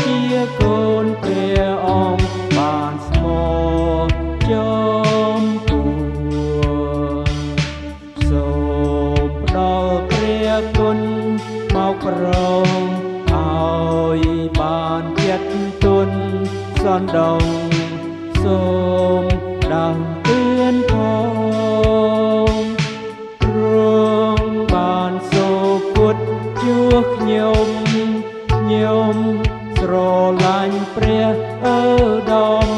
ជាកូនព្រះអង្គបានស្មោះចំពោះសូមផ្ដល់ព្រះគុណមកប្រងឲ្យបានចិត្តទុនសណ្ដងសូមដាស់តឿនផងព្រមបានសូគត់ជួខ្ញុំស្រឡាញ់ព្រះឧត្តម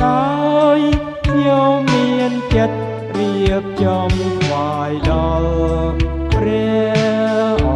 ដោយខ្ញុំមានចិត្តរៀបចំថ្វាយដល់ព្រះអ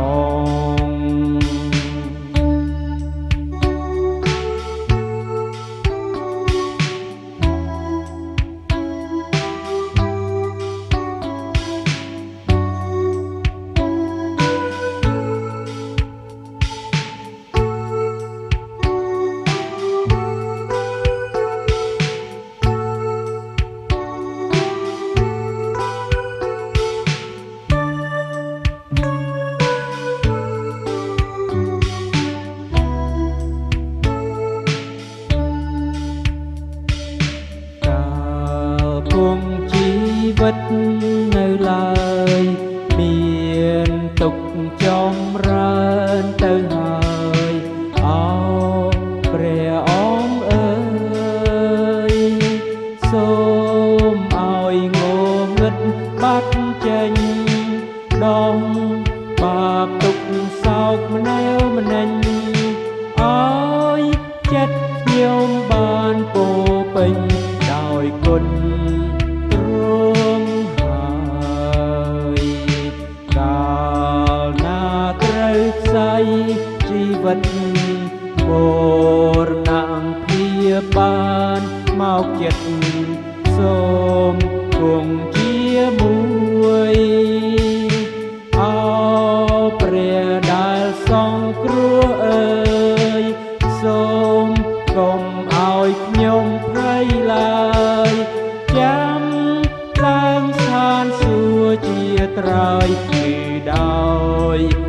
ង្គជីវិតនៅឡើយមានទុកចម្រើនទៅហើយអោព្រះអង្គអើយសូមឲ្យងងឹតបាត់ចេញដងបាបទុកសោកម្នែវម្នេញឲ្យចិត្តខ្ញុំបានពោពេញដោយគុណជីវិតបរណាំភាបានមកចិត្តសូមគង់ជាមួយអោព្រះដែលសង្គ្រោះអើយសូមកុំឲ្យខ្ញុំភ័យឡើយចាំឡើងស្ថានសួគ៌ជាត្រើយគឺដោយ